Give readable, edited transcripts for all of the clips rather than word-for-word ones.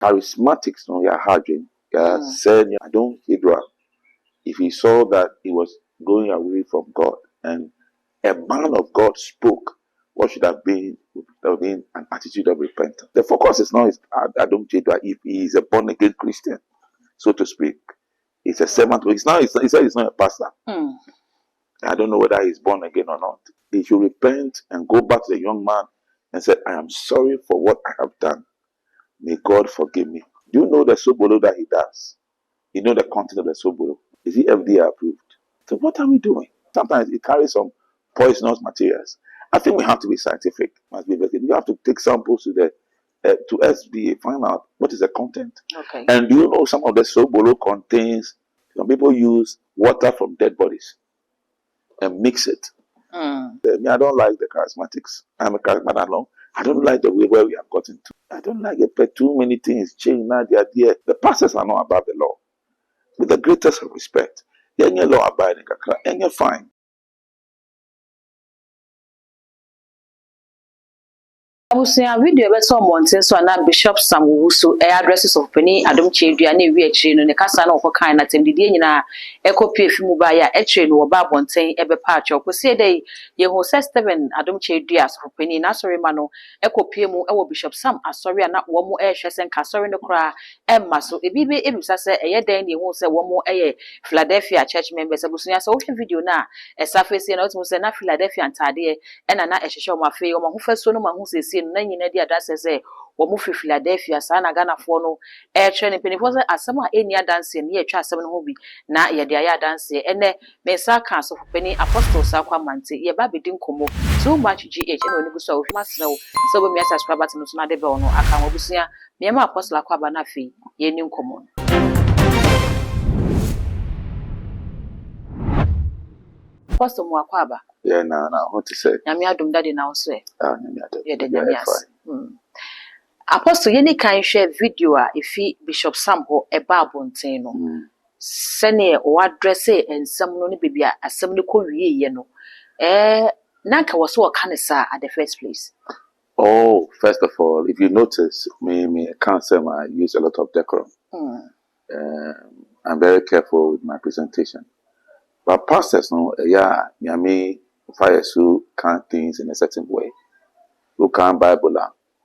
charismatics, no, yeah, Hadrian, yeah, said, I don't Hydra. If he saw that he was going away from God and a man of God spoke, what should have been an attitude of repentance. The focus is not I don't Hydra if he is a born again Christian, so to speak. He's a servant. He said he's not a pastor. I don't know whether he's born again or not. He should repent and go back to the young man and say, I am sorry for what I have done. May God forgive me. Do you know the Sobolo that he does? You know the content of the Sobolo. Is he FDB approved? So what are we doing? Sometimes it carries some poisonous materials. I think we have to be scientific. Must be very. You have to take samples to the to SBA, find out what is the content. Okay. And do you know some of the Sobolo contains? Some people use water from dead bodies and mix it. I don't like the charismatics. I'm a charismatic alone. I don't like the way where we have gotten to. I don't like it, but too many things change now. The idea the pastors are not above the law. With the greatest of respect, you're law abiding, and you're fine. Abusua video ebe so monten so na Bishop Sam Wusu addresses of Penny Adom Chedua na wi akire no ne kasa na okọ kan na temdidie nyina ekopie fimu ba ya ekire no ba bonten ebe patch okosie dey ye ho 7 Adom Chedua so Penny na sorry ma no ekopie mu ewo Bishop Sam asori na wo mu ehwe sen ka sorry no kra emma so ebibe ebisa se eye den ne hu se wo mu eye Philadelphia church members abusua so wo video na esafesie na otumu se na Philadelphia ntade e na ehhehye o mafe o mahu faso no mahu sesi na nyina di adase se wo mu fi Philadelphia sa na Ghana fo no tre ne penifo se asem a eni adanse ne yetwa asem no ho bi na ye de aya adanse ene me sa ka so peni apostle sa kwa mante ye ba bedin komo too much gh ene oni buso wo masrew so bo me subscribe button so na de be ono aka wo busia me ma apostle akwa ba na fe ye ni komo apostle mu akwa ba. Yeah, no, what to say? Nyame adom dade na wo so e. Nyame adom. Yeah, the Nyame as. Apostle yeni kan share video a ifi Bishop Sam ho eba abonten no. Sene o address ensem no ne bibia asem ne ko wiye no. Nanka was so kan sa at the first place. Oh, first of all, if you notice, me can't say I use a lot of decorum. I'm very careful with my presentation. But pastors, no, yeah, Nyame fire so can't things in a certain way. Who can't Bible.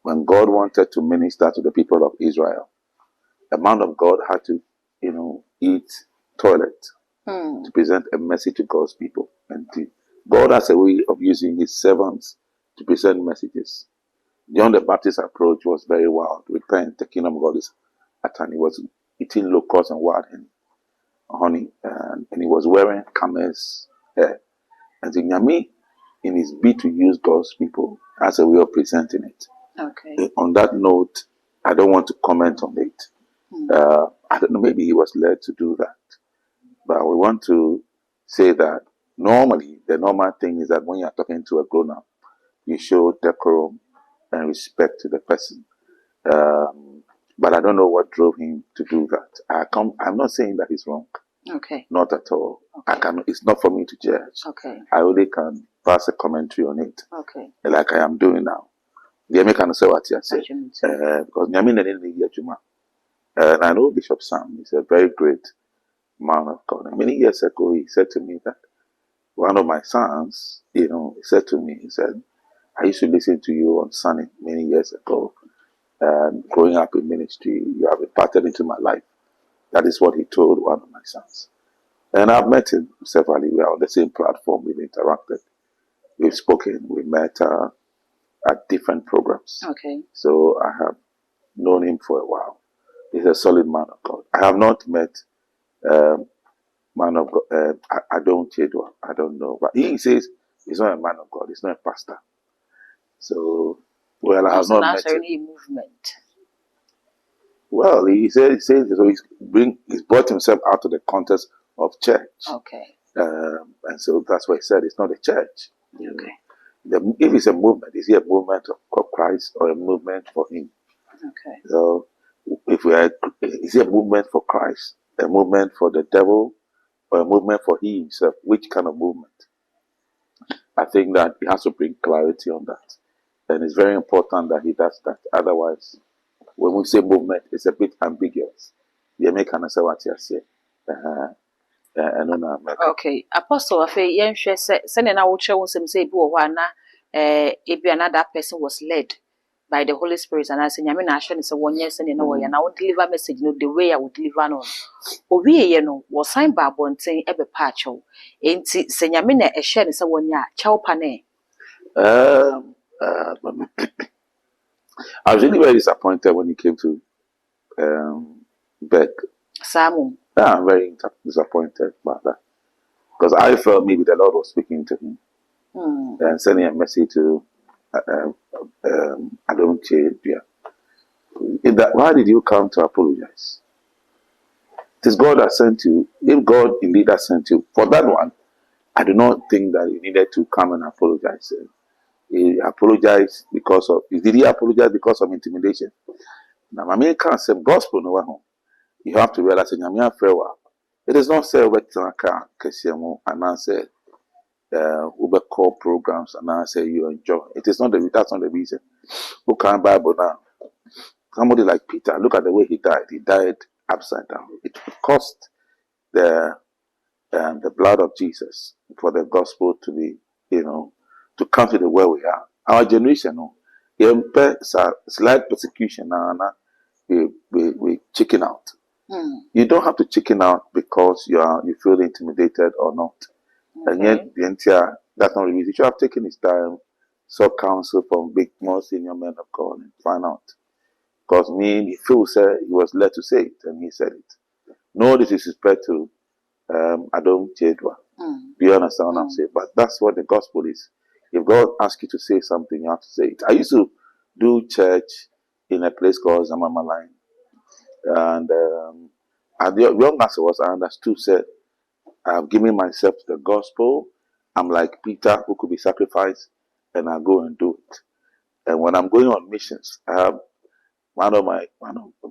When God wanted to minister to the people of Israel, the man of God had to, eat toilet to present a message to God's people. And God has a way of using his servants to present messages. Dèąd the Baptist approach was very wild. Repent, the kingdom of God is at hand. He was eating locusts and wild honey, and he was wearing camel's hair. And the Nyame, in his bid to use God's people, has a way of presenting it. Okay. On that note, I don't want to comment on it. I don't know, maybe he was led to do that. But we want to say that normally, the normal thing is that when you are talking to a grown-up, you show decorum and respect to the person. But I don't know what drove him to do that. I'm not saying that he's wrong. Okay. Not at all. Okay. It's not for me to judge. Okay. I only can pass a commentary on it. Okay. Like I am doing now. The American say what you say. Because Nyame didn't need Juma. And I know Bishop Sam is a very great man of God. And many years ago, he said to me that one of my sons, he said to me, he said, I used to listen to you on Sunday many years ago. And growing up in ministry, you have imparted into my life. That is what he told one of my sons. And I've met him severally. We are on the same platform. We've interacted. We've spoken. We met at different programs. Okay. So I have known him for a while. He's a solid man of God. I have not met man of God. I don't know. But he says he's not a man of God. He's not a pastor. So, well, I have not met him. Any movement. Well, he says so. He's brought himself out of the context of church. Okay. And so that's why he said it's not a church. Okay. If it's a movement, is it a movement of Christ or a movement for him? Okay. So, is it a movement for Christ, a movement for the devil, or a movement for he himself? Which kind of movement? I think that he has to bring clarity on that. And it's very important that he does that. Otherwise, when we say movement, it's a bit ambiguous. The American say what you say. Okay, Apostle, afe yenhwe se na wo kire wo nsem say bi wo ho ana ebi another person was led by the Holy Spirit and I say nyame na ahwe ne se wonye se ne na wo ya na wo deliver message no the way I would deliver no. Owie ye no wo sign ba bonten e be pa achew. Enti se nyame na ehwe ne se wonye a chew pa ne. I was really very disappointed when he came to Beck. Samu. Yeah, I'm very disappointed about that. Because I felt maybe the Lord was speaking to him and sending a message to Dèąd. Why did you come to apologize? It is God that sent you. If God indeed has sent you, for that one, I do not think that he needed to come and apologize. He apologized because of, did he apologize because of intimidation? Now, I mean, can't say gospel no one. You have to realize it is not say and answer Uber call programs and answer you enjoy. It is not that's not the reason. Who can Bible now? Somebody like Peter, look at the way he died. He died upside down. It cost the blood of Jesus for the gospel to be, to come to the where we are. Our generation, slight persecution now, we chicken out. You don't have to chicken out because you feel intimidated or not. Okay. And yet the entire that's not the reason. You should have taken his time, sought counsel from more senior men of God and find out. Because he said he was led to say it and he said it. No disrespect to Dèąd. Do you understand what I'm saying? But that's what the gospel is. If God asks you to say something, you have to say it. I used to do church in a place called Zamama Line. And the young as I was, I understood, said, I've given myself to the gospel. I'm like Peter, who could be sacrificed, and I go and do it. And when I'm going on missions, I have one of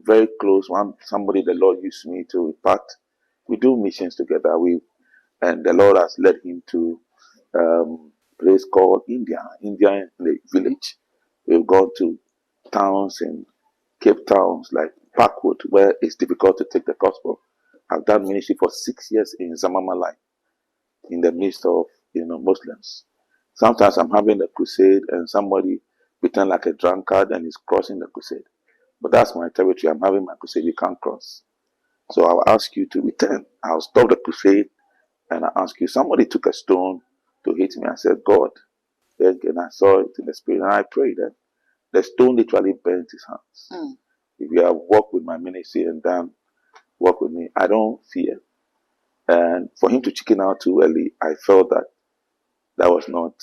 very close somebody the Lord used me to impart. We do missions together. And the Lord has led him to a place called India in the village. We've gone to towns in Cape Towns like Parkwood, where it's difficult to take the gospel. I've done ministry for 6 years in Zamama Line, in the midst of Muslims. Sometimes I'm having a crusade and somebody pretend like a drunkard and is crossing the crusade. But that's my territory. I'm having my crusade. You can't cross. So I'll ask you to return. I'll stop the crusade and I'll ask you. Somebody took a stone to hit me. I said, God. Then I saw it in the spirit and I prayed. And the stone literally burnt his hands. If you have worked with my ministry and done work with me, I don't fear. And for him to chicken out too early, I felt that was not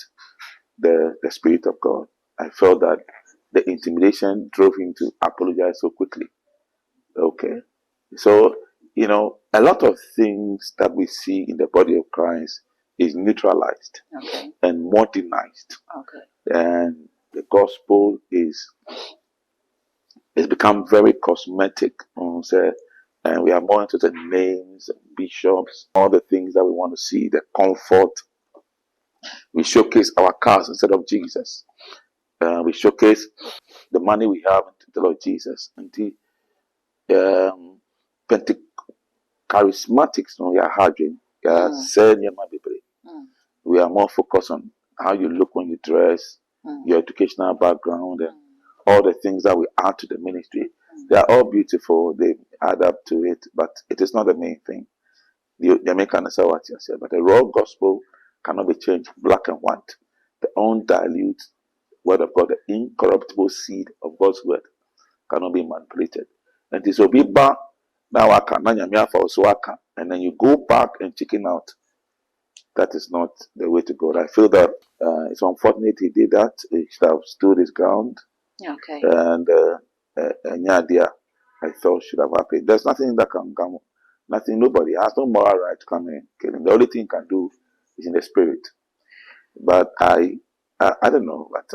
the spirit of God. I felt that the intimidation drove him to apologize so quickly. Okay. So, a lot of things that we see in the body of Christ is neutralized and modernized. And the gospel is become very cosmetic. And we are more into the names, bishops, all the things that we want to see, the comfort. We showcase our cars instead of Jesus. We showcase the money we have instead of Jesus. And the charismatics, we are more focused on how you look when you dress, your educational background, and all the things that we add to the ministry. They are all beautiful. They add up to it, but it is not the main thing. The American say what you say, but the raw gospel cannot be changed black and white. The undilute word of God, the incorruptible seed of God's word, cannot be manipulated. And this will be back now. And then you go back and chicken out. That is not the way to go. I feel that it's unfortunate he did that. He should have stood his ground. Okay. And I thought should have happened. There's nothing that can come. Nothing. Nobody has no moral right to come and kill him. The only thing he can do is in the spirit. But I don't know. But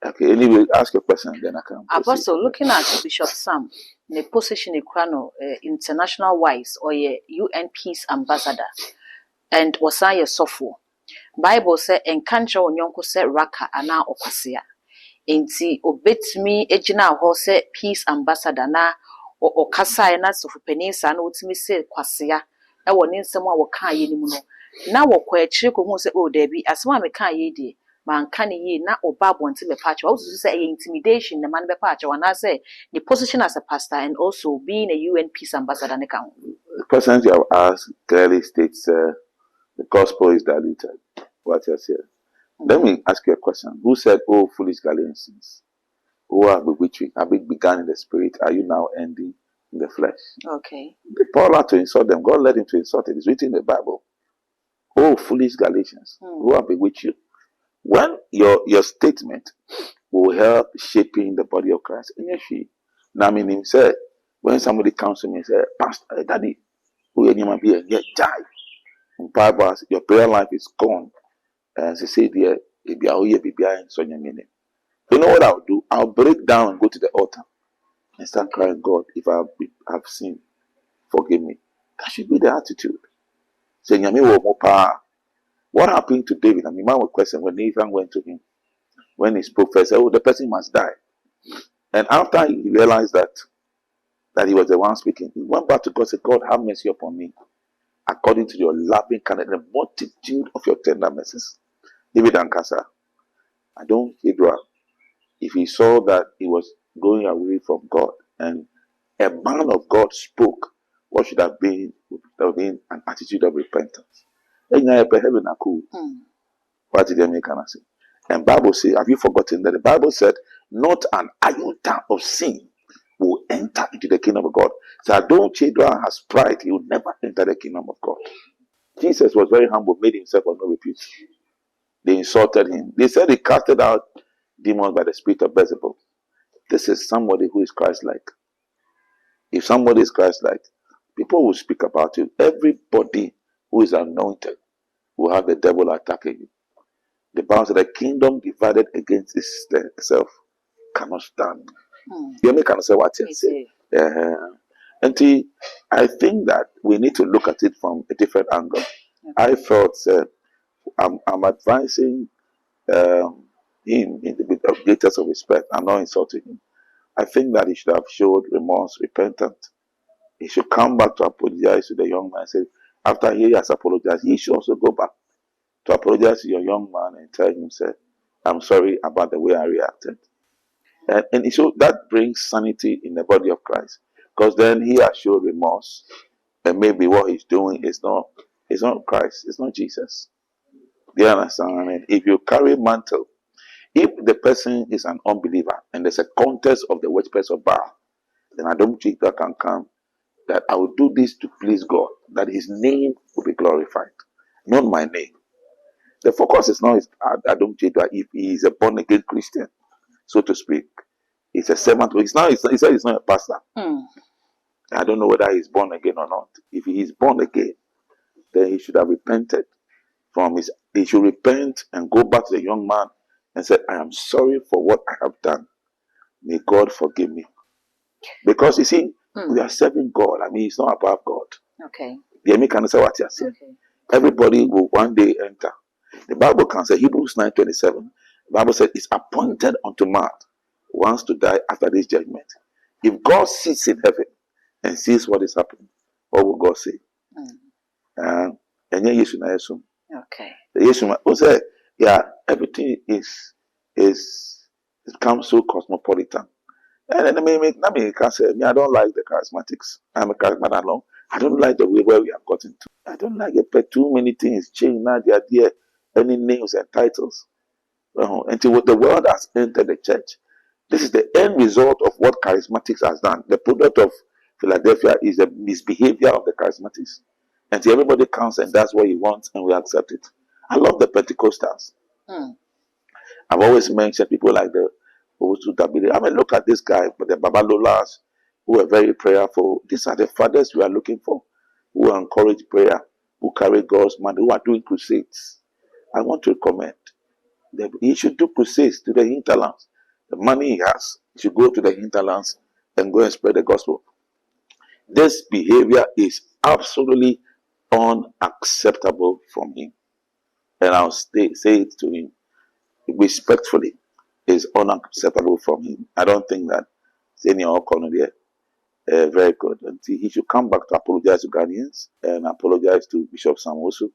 okay. Anyway, ask your question, then I can proceed. Apostle, looking at Bishop Sam, the position in Krano, international wise or a UN peace ambassador, and wasaya sofo. Bible say enkantra onyonko se raka ana okwasia. enti obetumi egyina hɔ sɛ peace ambassador na o kasa na sofopani sa na otimi se kwasea e wɔ ne nsɛm a wɔka yɛ nim no na wɔkɔ akyire ko hu sɛ o da bi asɛm a meka yɛ die manka ne yie na oba bonte be patch wo so say intimidation na man be patch wana say the position as a pastor and also being a UN peace ambassador ne kan. The question you have asked clearly states the gospel is diluted. What I said. Let me ask you a question. Who said, "Oh, foolish Galatians, who have bewitching, have begun in the spirit, are you now ending in the flesh?" Okay. Paul had to insult them. God led him to insult it. It's written in the Bible. "Oh, foolish Galatians, who have bewitched you." When your statement will help shaping the body of Christ. And yes, now meaning say when somebody comes to me and say, "Pastor, Daddy, who you might be a die." In Bible, your prayer life is gone. As they say there, if you are here, be behind so you know what I'll do? I'll break down and go to the altar and start crying, "God, if I have sinned, forgive me." That should be the attitude. Saying, more power. What happened to David? I mean, my question when Nathan went to him, when he spoke first, said, "Oh, the person must die." And after he realized that he was the one speaking, he went back to God and said, "God, have mercy upon me, according to your loving kindness, the multitude of your tender mercies." David and Kasa, I don't Hidra, if he saw that he was going away from God and a man of God spoke, what should have been an attitude of repentance? What did they make an answer? And Bible says, have you forgotten that the Bible said, not an iota of sin will enter into the kingdom of God. So I don't Chedra has pride, he would never enter the kingdom of God. Jesus was very humble, made himself of no repute. They insulted him. They said he casted out demons by the spirit of Beelzebub. This is somebody who is Christ-like. If somebody is Christ-like, people will speak about you. Everybody who is anointed will have the devil attacking you. The Bible said the kingdom divided against itself cannot stand. You may kind of say what you say. And I think that we need to look at it from a different angle. Okay. I felt I'm advising him in the bit of greatest of respect. I'm not insulting him. I think that he should have showed remorse, repentant. He should come back to apologize to the young man and say, after he has apologized, he should also go back to apologize to your young man and tell him, say, "I'm sorry about the way I reacted." And so that brings sanity in the body of Christ. Because then he has showed remorse. And maybe what he's doing is not Christ, it's not Jesus. Do you understand? I mean, if you carry mantle, if the person is an unbeliever and there's a contest of the worshippers of Baal, then I don't think that can come. That I will do this to please God, that his name will be glorified, not my name. The focus is not, I don't think that if he is a born again Christian, so to speak, he's a servant. He said he's not a pastor. I don't know whether he's born again or not. If he is born again, then he should have repented he should repent and go back to the young man and say, "I am sorry for what I have done. May God forgive me." Because you see, we are serving God. I mean, it's not above God. Okay. The enemy can say what you are saying. Okay. Everybody will one day enter. The Bible can say, Hebrews 9:27. The Bible says, "It's appointed unto man once to die after this judgment." If God sits in heaven and sees what is happening, what will God say? And yes, okay. Yes, say, yeah, everything is become so cosmopolitan. And then I can say, I don't like the charismatics. I'm a charismatic alone. I don't like the way where we have gotten to. I don't like it, but too many things change now. They are there, any names and titles. Until the world has entered the church. This is the end result of what charismatics has done. The product of Philadelphia is the misbehavior of the charismatics. Until everybody comes and does what he wants and we accept it. I love the Pentecostals. I've always mentioned people like the Owusu-Dabiri. I mean, look at this guy, the Babalolas, who are very prayerful. These are the fathers we are looking for, who encourage prayer, who carry God's man, who are doing crusades. I want to recommend that he should do crusades to the hinterlands. The money he has, he should go to the hinterlands and go and spread the gospel. This behavior is absolutely unacceptable from him. And I'll say it to him respectfully. is unacceptable from him. I don't think that senior O'Connor there, very good. And he should come back to apologize to Ghanaians and apologize to Bishop Samosu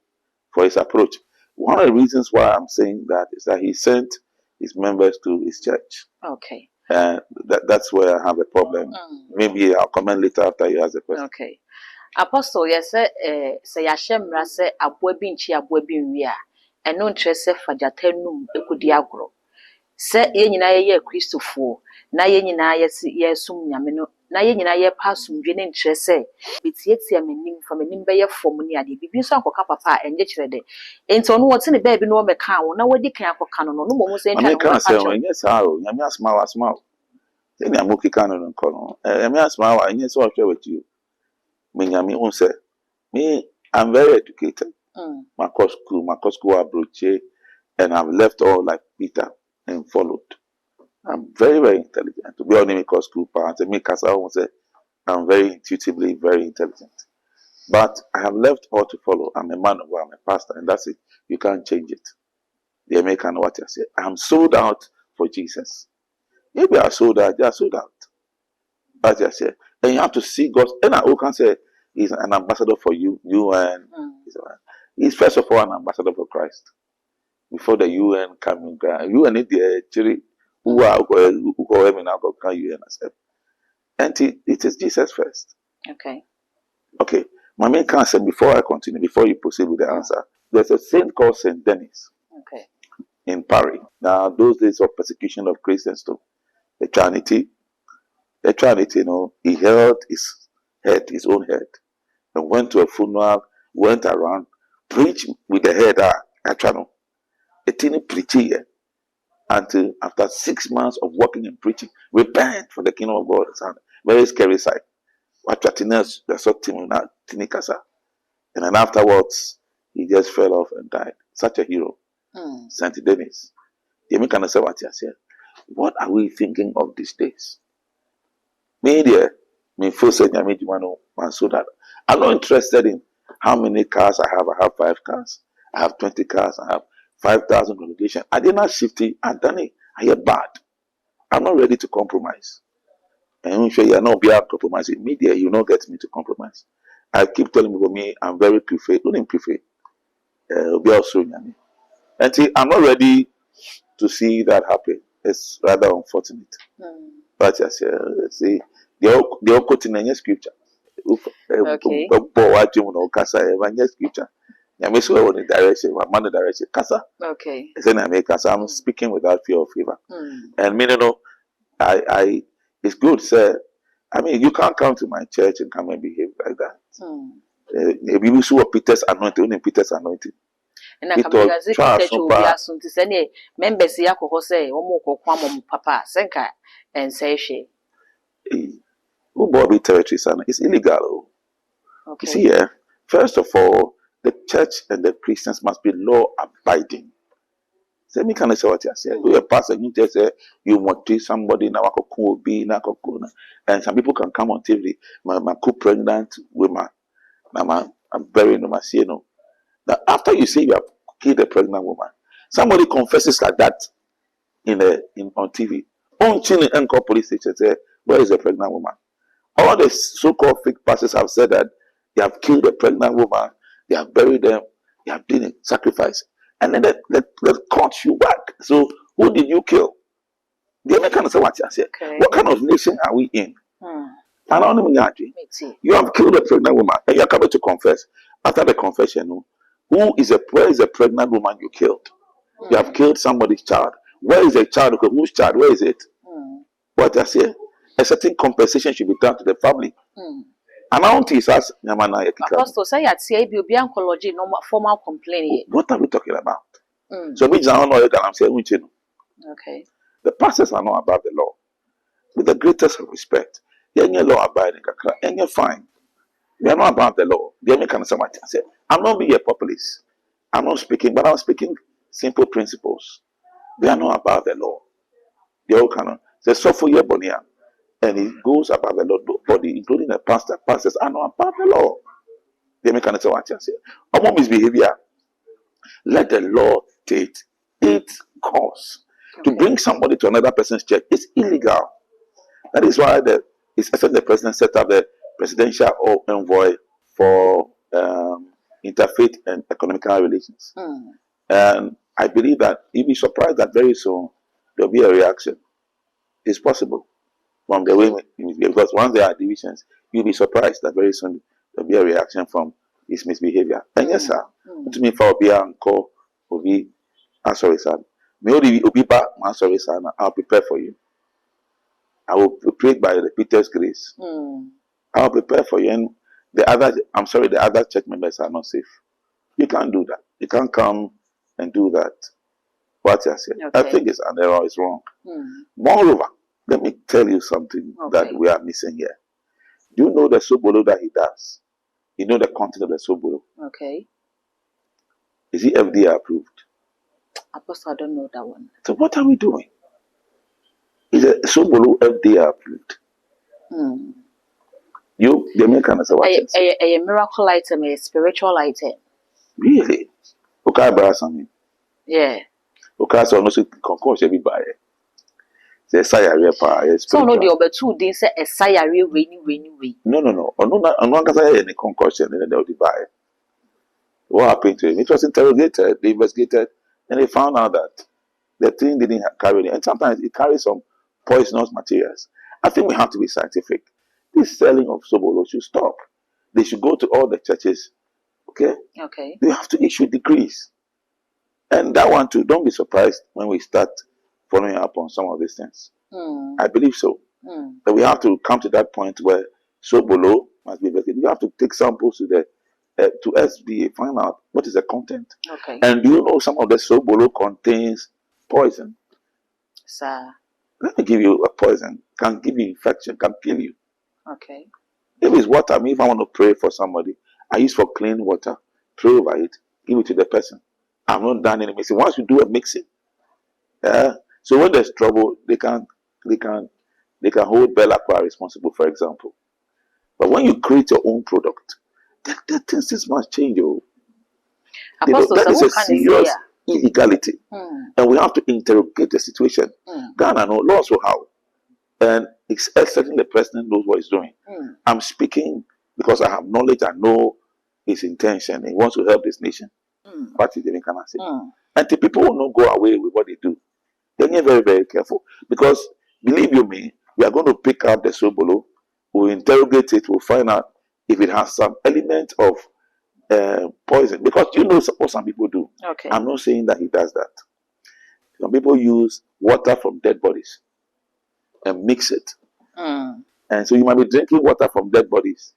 for his approach. One of the reasons why I'm saying that is that he sent his members to his church. Okay. And that's where I have a problem. Maybe I'll comment later after you ask the question. Okay. Apostle, yes, say Yashem Rase, Abuebinchi, Abuebinria, and no interest for Jatenum, Ekudiagro. Say Yenina Christopher, na Yenina yesum Yamino, na Yenina passum, Jane interest, it's yet a meaning from a nimber for money at the Bibusa or Papa and Jetred. And so, what's in the baby no meccan, no way they can't for canon, no more saying, I can't say, yes, how, Yamia smile. Then I'm okay canon and colonel. Yamia smile, and yes, I'll share with you. Minyami won't say, me, I'm very educated. My school abroad, and I've left all like Peter and followed. I'm very, very intelligent. To be honest, because school parents, and me, because I won't say, I'm very intuitively very intelligent. But I have left all to follow. I'm a man of God, I'm a pastor, and that's it. You can't change it. The American what I say. I'm sold out for Jesus. Maybe I sold out, they are sold out. As I said. And you have to see God. And I can say he's an ambassador for you, UN. He's first of all an ambassador for Christ. Before the UN coming, UN is the actually who are now can UN accept. And it is Jesus first. Okay. Okay. My main concern before I continue, before you proceed with the answer, there's a saint called Saint Denis. Okay. In Paris. Now, those days of persecution of Christians too. The Trinity, he held his own head, and went to a funeral, went around, preached with the head at channel. A teeny preaching until after 6 months of working and preaching, repent for the kingdom of God. It's a very scary sight. What Chatinas, the sort Tinikasa. And then afterwards, he just fell off and died. Such a hero. Saint Denis. The American say what he said. What are we thinking of these days? Media, me first said so that I'm not interested in how many cars I have. I have 5 cars. I have 20 cars. I have 5,000 congregation. I did not shift it. I done it. I hear bad. I'm not ready to compromise. And I'm sure you're not be able to compromise in media. You not get me to compromise. I keep telling people me I'm very prefer. Don't prefer. Be also and see, I'm not ready to see that happen. It's rather unfortunate. But I see, they're all quoting in scripture. Okay. Scripture. The direction, man direction. Okay. I'm speaking without fear or favor. And me, I it's good, sir. I mean, you can't come to my church and come and behave like that. People who are Peter's anointing, only Peter's anointing. And I can church will be as soon to send members here who say, Papa, Senka, and say she. Who Bobby territory, son? It's illegal. Okay. You see, first of all, the church and the Christians must be law abiding. Say me can say what you say. You a pastor, you just say you want to somebody now be and some people can come on TV. My co-pregnant woman, I'm very no no. Now after you say you have killed a pregnant woman, somebody confesses like that on TV. On Chile and police station say, where is the pregnant woman? All the so-called fake pastors have said that they have killed a pregnant woman, they have buried them, they have done a sacrifice. And then they caught you back. So who did you kill? The Americans say what you say. Okay. What kind of nation are we in? You have killed a pregnant woman and you're coming to confess. After the confession, where is the pregnant woman you killed? You have killed somebody's child. Where is the child? Whose child? Where is it? What I say? A certain compensation should be done to the family. Amount is as Apostle say at CIB be oncology no formal complaint. What are we talking about? So which I don't know that I'm saying which you know. Okay. The pastors are not above the law. With the greatest of respect. They're law abiding and you're fine. They are not above the law. They make an assumption. I say, I'm not being a populist. I'm not speaking, but I'm speaking simple principles. They are not above the law. They all cannot. They suffer your bonia. And it goes above the law. Nobody, including the pastor, pastors are not above the law. They make an assumption. I say, among misbehavior, let the law take its course. To bring somebody to another person's church is illegal. That is why it's the president set up the presidential envoy for interfaith and economical relations. And I believe that you'll be surprised that very soon there'll be a reaction. It's possible from the way, because once there are divisions, you'll be surprised that very soon there'll be a reaction from his misbehavior. And yes, sir, to me, for Obi Anko, Obi, sorry, sir. Maybe Obi back, sorry, sir, I'll prepare for you. I will pray by the Peter's grace. I'll prepare for you. And the other church members are not safe. You can't do that. You can't come and do that. What I said. I think it's an error, it's wrong. Moreover, let me tell you something that we are missing here. Do you know the Sobolo that he does? You know the content of the Sobolo? Okay. Is he FDA approved? Apostle, I don't know that one. So what are we doing? Is a Sobolo FDA approved? You, the American, a miracle item, a spiritual item. Really? Okay, something. Yeah. Okay, so no se concourse everybody. The sayare pa. So no the other 2 days say a sayare way. No. No say any concussion in the buy. What happened to him? It was interrogated, they investigated, and they found out that the thing didn't carry it. And sometimes it carries some poisonous materials. I think we have to be scientific. This selling of Sobolo should stop. They should go to all the churches. Okay? They have to issue decrees. And that one too, don't be surprised when we start following up on some of these things. I believe so. That we have to come to that point where Sobolo must be investigated. We have to take samples to SBA, find out what is the content. And do you know some of the Sobolo contains poison? Sir. Let me give you a poison. Can give you infection, can kill you. If it's water, if I want to pray for somebody, I use for clean water, pray over it, give it to the person. I'm not done any mixing. Once you do a mixing, so when there's trouble, they can hold Bellacqua responsible, for example. But when you create your own product, the things must change. That is a serious illegality, and we have to interrogate the situation. Ghana knows laws for how, and it's certainly the president knows what he's doing. I'm speaking because I have knowledge. I know his intention. He wants to help this nation. What is the can I say? And the people will not go away with what they do. Then you're very, very careful. Because believe you me, we are going to pick up the Sobolo, we'll interrogate it, we'll find out if it has some element of poison. Because you know what some people do. I'm not saying that he does that. Some people use water from dead bodies and mix it. And so you might be drinking water from dead bodies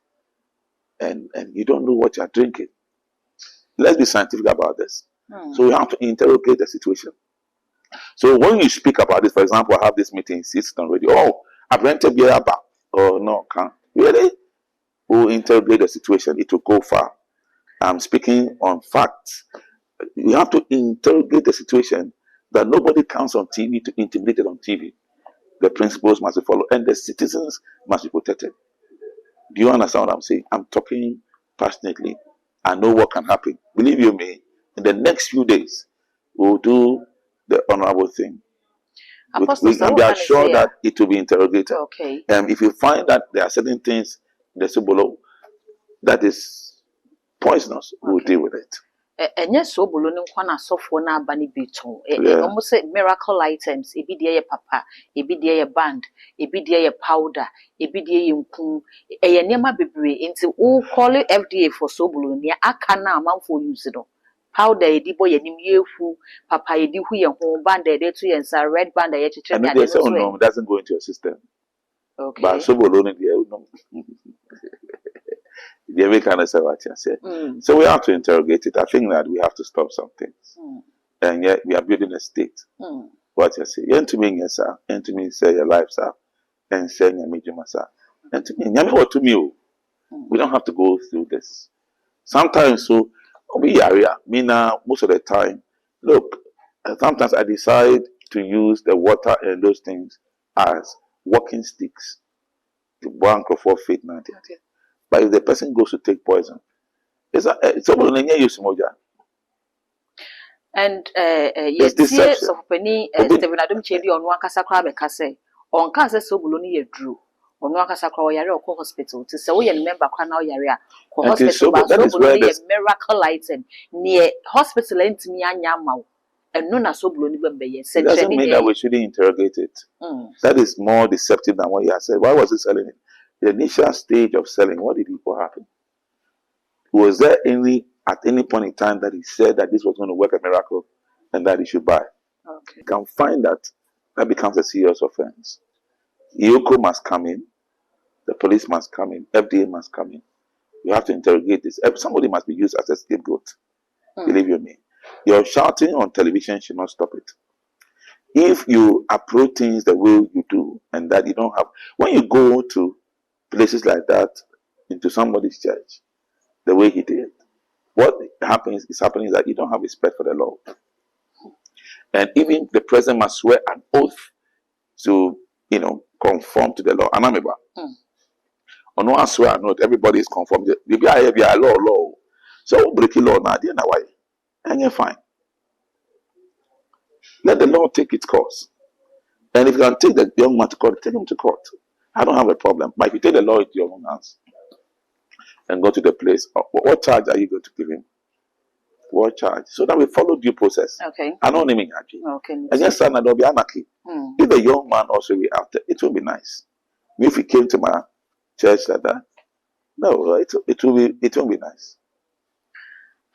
and you don't know what you're drinking. Let's be scientific about this. So we have to interrogate the situation. So when you speak about this, for example, I have this meeting, it's on radio. Oh, I've rented beer back. Oh, no, can't. Really? We'll interrogate the situation. It will go far. I'm speaking on facts. You have to interrogate the situation that nobody counts on TV to intimidate it on TV. The principles must be followed and the citizens must be protected. Do you understand what I'm saying? I'm talking passionately. I know what can happen. Believe you me, in the next few days, we'll do the honorable thing. We can be assured that it will be interrogated. And if you find that there are certain things in the Sobolo that is poisonous, we'll deal with it. And yes, Sobolo no kwana sofo na abani beton. Almost miracle items. Ebi dia papa, ebi dia band, ebi dia powder, ebi dia nku. Eye nema bebre nti wo call FDA for Sobolo nia aka na amanfo use no. Powder edi boy yenim yefu, papa edi hu ye ho band edi to yensa red band ye chiche me ade no, it doesn't go into your system. But Sobolo no the American say what you say. So we have to interrogate it. I think that we have to stop some things. And yet we are building a state. What you say? And to me, yes, sir. And to me, say your life, sir. And say your medium, sir. And to me, what to me, we don't have to go through this. Sometimes, so we area. Me now, most of the time, look. Sometimes I decide to use the water and those things as walking sticks. The one for faith, now. But if the person goes to take poison, it's almost use moja. And It's yet, deception. so penny, Stephen Adam Chedi on Wakasa Crab Case, on Casa Sobolo drew, on Wakasa Yara or hospital to say, we remember Crana Yara, And it's hospital, but that is where Sobolo miracle lighting near hospital and to me and Yamau, and none as Sobolo Nibbe, it doesn't mean that we shouldn't interrogate it. That is more deceptive than what he has said. Why was he selling it? The initial stage of selling, what did what happened? Was there at any point in time that he said that this was going to work a miracle and that he should buy? Okay. You can find that becomes a serious offense. Yoko must come in, the police must come in, FDA must come in. You have to interrogate this. Somebody must be used as a scapegoat. Believe you me. Your shouting on television should not stop it. If you approach things the way you do and that you don't have, when you go to places like that into somebody's church, the way he did, what is happening is that you don't have respect for the law. And even the president must swear an oath to, conform to the law. And remember, on one swear an oath, everybody is conformed. You be a law. So breaking law now, why? And you're fine. Let the law take its course. And if you can take the young man to court, take him to court. I don't have a problem. But if you take the law into your own hands and go to the place, what charge are you going to give him? What charge? So that we follow due process. Okay. I don't name it. Okay. And yes, son, there'll be anarchy. If the young man also be after, it will be nice. If he came to my church like that, no, it will be nice.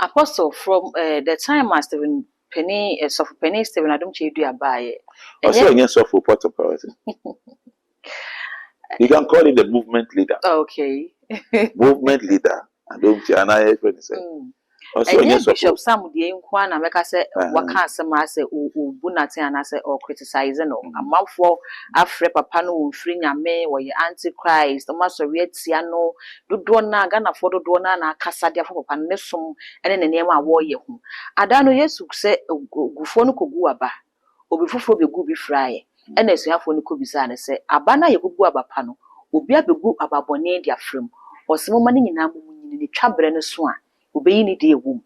Apostle, from the time Master Penny, Penny Stephen Adam Chedu buy. Also, against of report of priority. You can call him the movement leader. Okay. Movement leader. I don't see. And I explain say. Also, Bishop Sam the Inquana make us say what can't some say o bunati and I say or criticizing or a mouthful afre papa no free me or your antichrist the master read siano do na gana for do na kasa dia for papa ne som ene ne name a wo ye hu ada no yesu say gufo no kogu aba obi foforo be gu bi fry ene esuafo no kobisa ne say aba na ye gugu aba pa no obi abegu ababone dia frem osemo ma ne nyina mumunyi ne twabre ne so a obeyi ni de ewum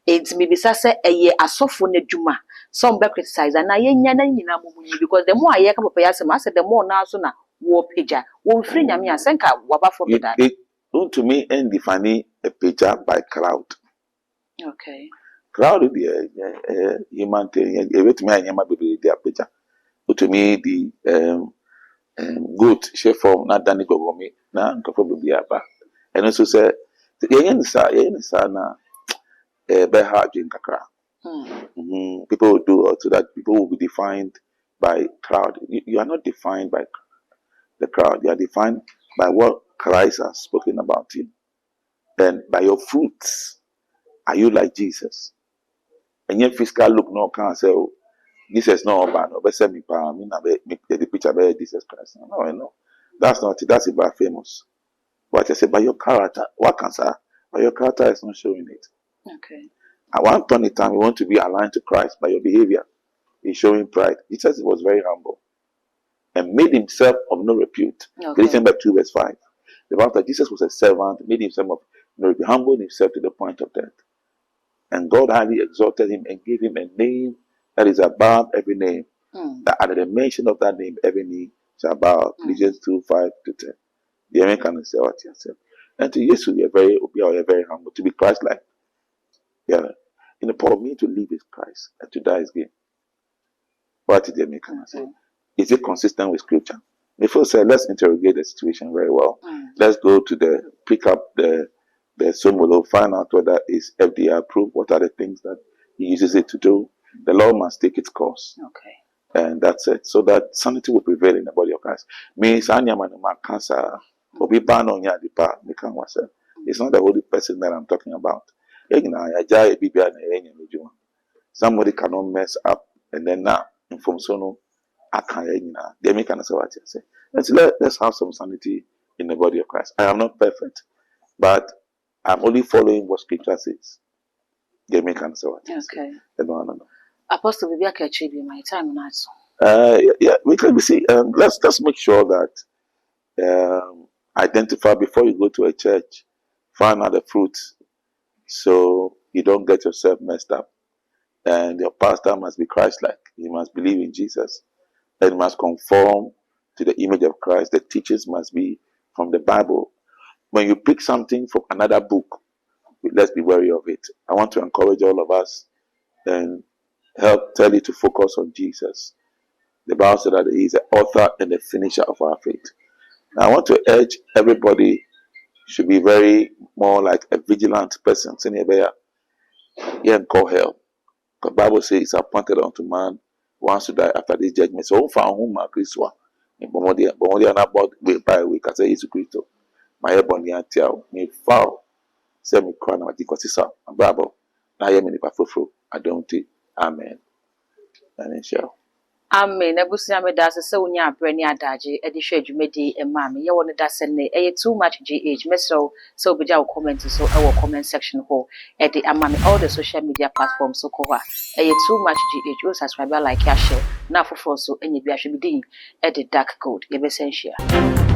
enti me bisa se eye asofo na dwuma some be criticize na ye nya na nyina mumunyi because the more aye ka papa ya se ma se the more na so na wo peja wo free nyame asenka waba for beda to me and define a picture by crowd. Okay. Crowd human thing with me and my baby their picture. To me the good chef form not done it over me na nkofo baby aba and also say yen sa na be hard in kakra. People will do so that people will be defined by crowd. You are not defined by the crowd. You are defined by what Christ has spoken about you. Then by your fruits, are you like Jesus? And your physical look no can say, oh, Jesus no bad. No, but say me pa me na be the picture by Jesus Christ. No. That's not it. That's about famous. But I say by your character, what can say? But your character is not showing it. Okay. At one point in time, you want to be aligned to Christ by your behavior. He's showing pride. Jesus was very humble and made himself of no repute. Galatians 2 verse 5. The Bible that Jesus was a servant, made himself of no repute, humbled himself to the point of death. And God highly exalted him and gave him a name that is above every name. That at the mention of that name, every knee shall bow. Galatians 2, 5 to 10. The American say what you said. And to Jesus, you're very humble. To be Christ-like. Yeah. In the part of me to live is Christ and to die is gain. What did the American say? Is it consistent with scripture? Before say, let's interrogate the situation very well. Let's go to pick up the Sobolo, find out whether it's FDA approved, what are the things that he uses it to do. The law must take its course. Okay. And that's it. So that sanity will prevail in the body of Christ. It's not the holy person that I'm talking about. Somebody cannot mess up and then now inform so they make an say. Let's have some sanity in the body of Christ. I am not perfect, but I'm only following what scripture says. They make an say. Okay. No. Apostle Bibi Akachibi, my time now. Yeah, we can see. Let's make sure that identify before you go to a church, find out the fruits, so you don't get yourself messed up. And your pastor must be Christ-like. He must believe in Jesus. And must conform to the image of Christ. The teachings must be from the Bible. When you pick something from another book, let's be wary of it. I want to encourage all of us and help tell you to focus on Jesus. The Bible said that he is the author and the finisher of our faith. Now, I want to urge everybody should be very more like a vigilant person. Yeah, call hell. The Bible says it's appointed unto man once to die after this judgment. So, found whom Christwa. In Bomodia, about by week, I say, it's Christ. My ebony and tell me foul. Say me crown, I think what's this up. And Bible. I am in the Pafro. I don't think. Amen. And shall. Amen. Ebusia me da se wonya abrani adaje e de hwe adwumadi e ma me ye won da se ne e too much gh meso so be ja comment so e wo comment section ho e de ama me all the social media platforms so ko ha e too much gh o subscribe like ya share na foforo so enye bi ahwe bi din e de dark code ye be sen share.